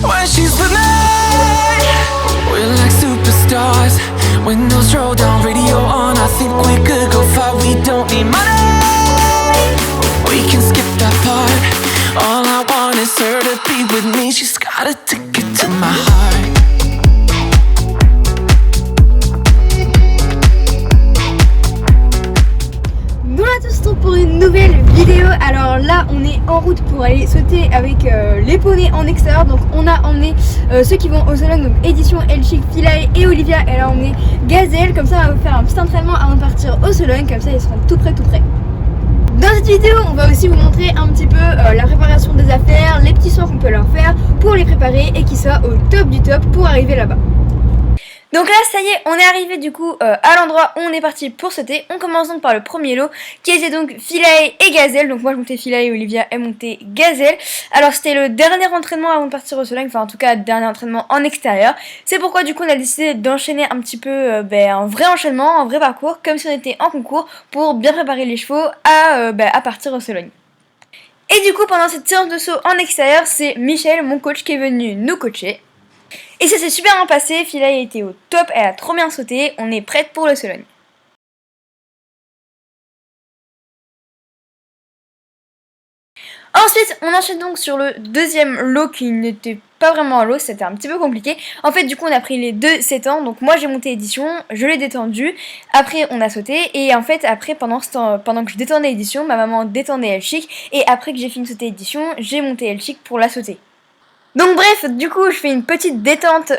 When she's with me, we're like superstars. Windows roll down, radio on. I think we could go far. We don't need money, we can skip that part. All I want is her to be with me. She's got a ticket to my heart. Bonjour à tous, c'est pour une nouvelle vidéo. Alors là on est en route pour aller sauter avec les poneys en extérieur. Donc on a emmené ceux qui vont au salon, donc édition Elchic, Philae et Olivia. Et là on est Gazelle, comme ça on va faire un petit entraînement avant de partir au salon. Comme ça ils seront tout prêts. Dans cette vidéo on va aussi vous montrer un petit peu la préparation des affaires, les petits soins qu'on peut leur faire pour les préparer et qu'ils soient au top du top pour arriver là-bas. Donc là ça y est, on est arrivé du coup à l'endroit où on est parti pour sauter. On commence donc par le premier lot qui était donc Philae et Gazelle. Donc moi je montais Philae et Olivia elle montait Gazelle. Alors c'était le dernier entraînement avant de partir au soleil, enfin en tout cas dernier entraînement en extérieur. C'est pourquoi du coup on a décidé d'enchaîner un petit peu un vrai enchaînement, un vrai parcours, comme si on était en concours pour bien préparer les chevaux à partir au soleil. Et du coup pendant cette séance de saut en extérieur, c'est Michel, mon coach, qui est venu nous coacher. Et ça s'est super bien passé, Philae était au top, elle a trop bien sauté, on est prête pour le slalom. Ensuite, on enchaîne donc sur le deuxième lot qui n'était pas vraiment un lot, c'était un petit peu compliqué. En fait, du coup, on a pris les deux 7 ans, donc moi j'ai monté édition, je l'ai détendu, après on a sauté, et en fait, après, pendant que je détendais édition, ma maman détendait Elchic, et après que j'ai fini de sauter édition, j'ai monté Elchic pour la sauter. Donc bref, du coup je fais une petite détente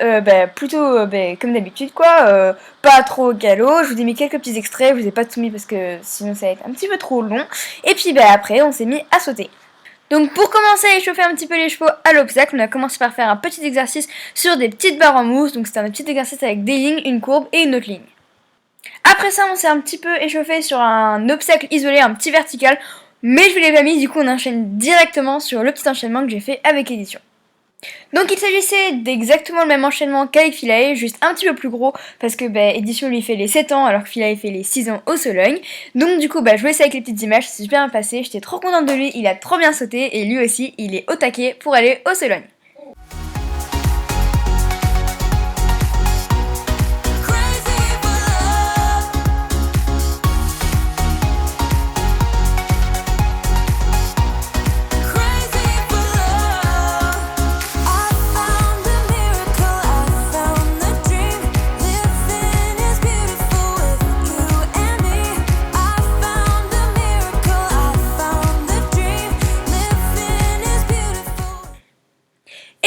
plutôt comme d'habitude quoi, pas trop galop. Je vous ai mis quelques petits extraits, je vous ai pas tout mis parce que sinon ça va être un petit peu trop long. Et puis après on s'est mis à sauter. Donc pour commencer à échauffer un petit peu les chevaux à l'obstacle, on a commencé par faire un petit exercice sur des petites barres en mousse. Donc c'était un petit exercice avec des lignes, une courbe et une autre ligne. Après ça on s'est un petit peu échauffé sur un obstacle isolé, un petit vertical. Mais je ne l'ai pas mis, du coup on enchaîne directement sur le petit enchaînement que j'ai fait avec édition. Donc il s'agissait d'exactement le même enchaînement qu'avec Philae, juste un petit peu plus gros parce que édition lui fait les 7 ans alors que Philae fait les 6 ans au Sologne. Donc du coup je vous laisse avec les petites images, c'est super bien passé, j'étais trop contente de lui, il a trop bien sauté et lui aussi il est au taquet pour aller au Sologne.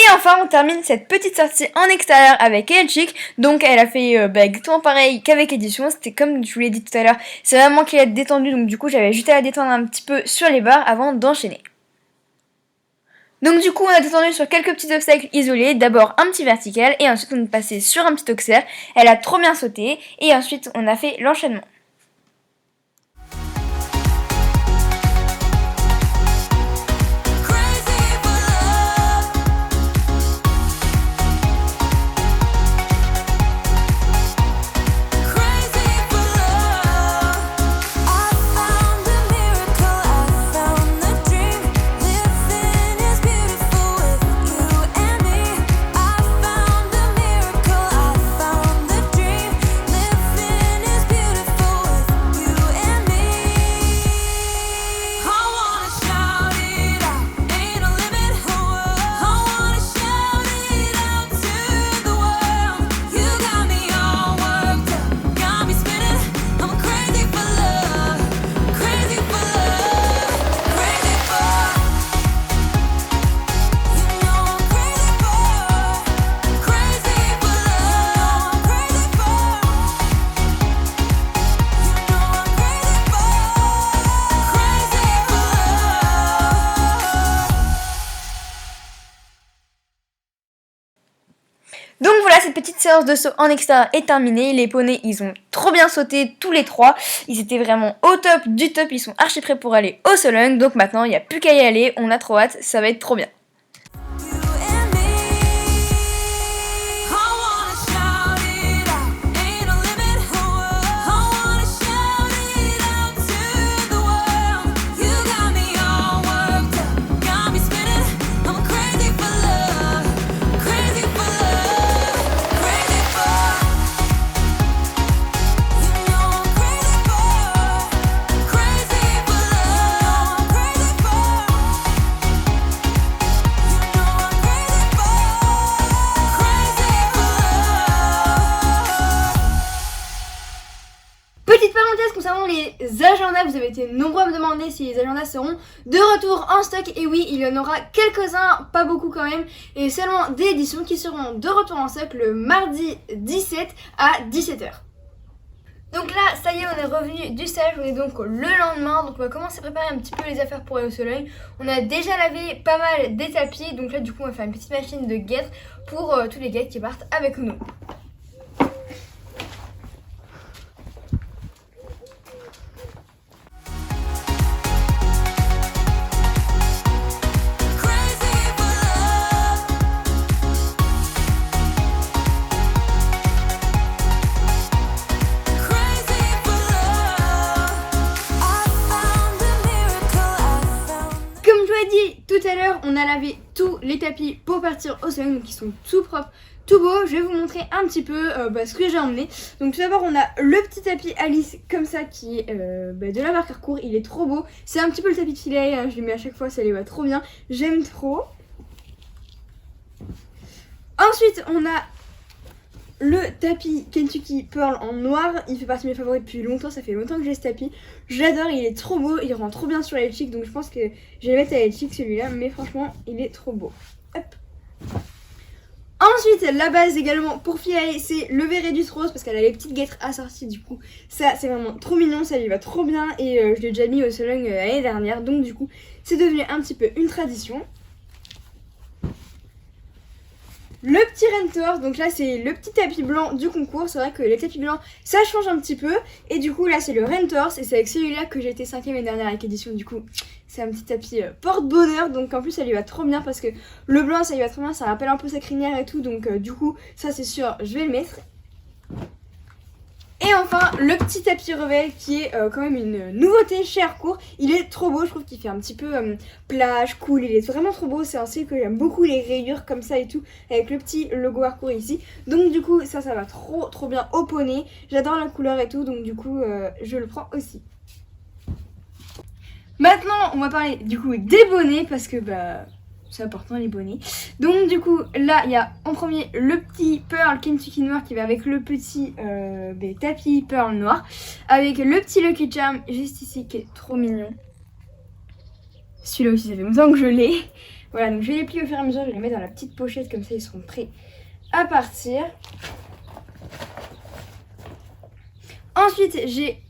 Et enfin on termine cette petite sortie en extérieur avec Elchic. Donc elle a fait exactement pareil qu'avec édition. C'était comme je vous l'ai dit tout à l'heure, c'est vraiment qu'elle est détendue. Donc du coup j'avais juste à la détendre un petit peu sur les barres avant d'enchaîner. Donc du coup on a détendu sur quelques petits obstacles isolés. D'abord un petit vertical et ensuite on est passé sur un petit auxerre. Elle a trop bien sauté et ensuite on a fait l'enchaînement. Donc voilà, cette petite séance de saut en extérieur est terminée. Les poneys, ils ont trop bien sauté tous les trois. Ils étaient vraiment au top du top. Ils sont archi prêts pour aller au Sologne. Donc maintenant, il n'y a plus qu'à y aller. On a trop hâte. Ça va être trop bien. les agendas, vous avez été nombreux à me demander si les agendas seront de retour en stock. Et oui, il y en aura quelques-uns, pas beaucoup quand même, et seulement des éditions qui seront de retour en stock le mardi 17 à 17h. Donc là, ça y est, on est revenu du stage, on est donc le lendemain, donc on va commencer à préparer un petit peu les affaires pour aller au soleil. On a déjà lavé pas mal des tapis, donc là du coup on va faire une petite machine de guêtres pour tous les guêtres qui partent avec nous. Tout à l'heure, on a lavé tous les tapis pour partir au soleil, donc ils sont tout propres, tout beaux. Je vais vous montrer un petit peu ce que j'ai emmené. Donc tout d'abord, on a le petit tapis Alice comme ça qui est de la marque Harcourt. Il est trop beau. C'est un petit peu le tapis de filet, hein, je le mets à chaque fois, ça lui va trop bien. J'aime trop. Ensuite, on a le tapis Kentucky Pearl en noir. Il fait partie de mes favoris depuis longtemps, ça fait longtemps que j'ai ce tapis. J'adore, il est trop beau, il rend trop bien sur les cheeks, donc je pense que je vais le mettre à les cheeks celui-là, mais franchement il est trop beau. Hop. Ensuite, la base également pour Philae, c'est le Vérédus rose parce qu'elle a les petites guêtres assorties, du coup ça c'est vraiment trop mignon, ça lui va trop bien et je l'ai déjà mis au salon l'année dernière, donc du coup c'est devenu un petit peu une tradition. Le petit Rentor, donc là c'est le petit tapis blanc du concours. C'est vrai que les tapis blancs ça change un petit peu. Et du coup là c'est le Rentor. Et c'est avec celui-là que j'ai été 5ème l'année dernière avec édition. Du coup c'est un petit tapis porte-bonheur. Donc en plus ça lui va trop bien parce que le blanc ça lui va trop bien. Ça rappelle un peu sa crinière et tout. Donc du coup ça c'est sûr je vais le mettre. Et enfin le petit tapis rebelle qui est quand même une nouveauté chez Harcourt. Il est trop beau, je trouve qu'il fait un petit peu plage, cool, il est vraiment trop beau. C'est un style que j'aime beaucoup, les rayures comme ça et tout, avec le petit logo Harcourt ici. Donc du coup ça va trop bien au poney. J'adore la couleur et tout, donc du coup je le prends aussi. Maintenant on va parler du coup des bonnets parce que c'est important les bonnets. Donc du coup là il y a en premier le petit Pearl Kentucky noir qui va avec le petit tapis Pearl noir. Avec le petit Lucky Charm juste ici qui est trop mignon. Celui-là aussi ça fait longtemps que je l'ai. Voilà, donc je vais les plier au fur et à mesure, je vais les mettre dans la petite pochette comme ça ils seront prêts à partir. Ensuite j'ai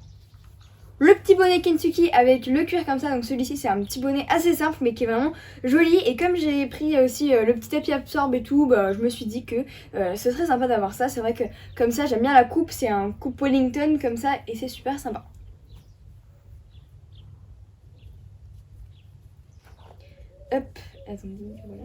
le petit bonnet Kentucky avec le cuir comme ça, donc celui-ci c'est un petit bonnet assez simple mais qui est vraiment joli. Et comme j'ai pris aussi le petit tapis absorbe et tout, je me suis dit que ce serait sympa d'avoir ça. C'est vrai que comme ça j'aime bien la coupe, c'est un coupe Wellington comme ça et c'est super sympa. Hop, attendez, voilà.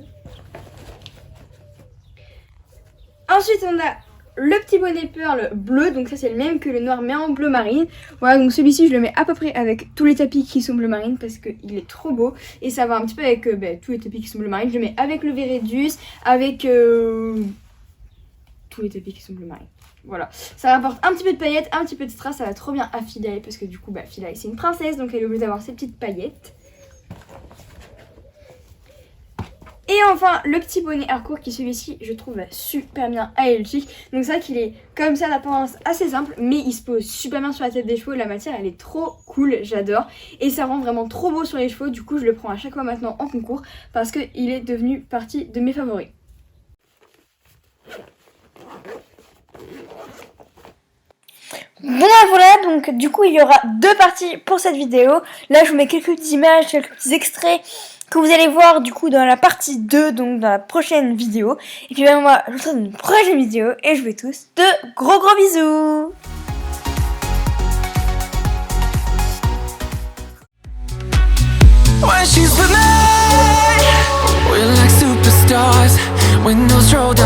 Ensuite on a le petit bonnet Pearl bleu, donc ça c'est le même que le noir mais en bleu marine. Voilà, donc celui-ci je le mets à peu près avec tous les tapis qui sont bleu marine parce qu'il est trop beau. Et ça va un petit peu avec tous les tapis qui sont bleu marine. Je le mets avec le Vérédus, avec tous les tapis qui sont bleu marine. Voilà, ça rapporte un petit peu de paillettes, un petit peu de strass, ça va trop bien à Philae parce que du coup Philae c'est une princesse donc elle est obligée d'avoir ses petites paillettes. Et enfin le petit bonnet Harcourt qui celui-ci je trouve super bien à chic. Donc c'est vrai qu'il est comme ça d'apparence assez simple mais il se pose super bien sur la tête des chevaux. La matière elle est trop cool, j'adore. Et ça rend vraiment trop beau sur les chevaux. Du coup je le prends à chaque fois maintenant en concours parce qu'il est devenu partie de mes favoris. Bon voilà, donc du coup il y aura deux parties pour cette vidéo. Là je vous mets quelques petites images, quelques petits extraits que vous allez voir du coup dans la partie 2, donc dans la prochaine vidéo. Et puis moi je vous retrouve dans une prochaine vidéo et je vous fais tous de gros bisous. When she's with me, we're like superstars. Windows roll down.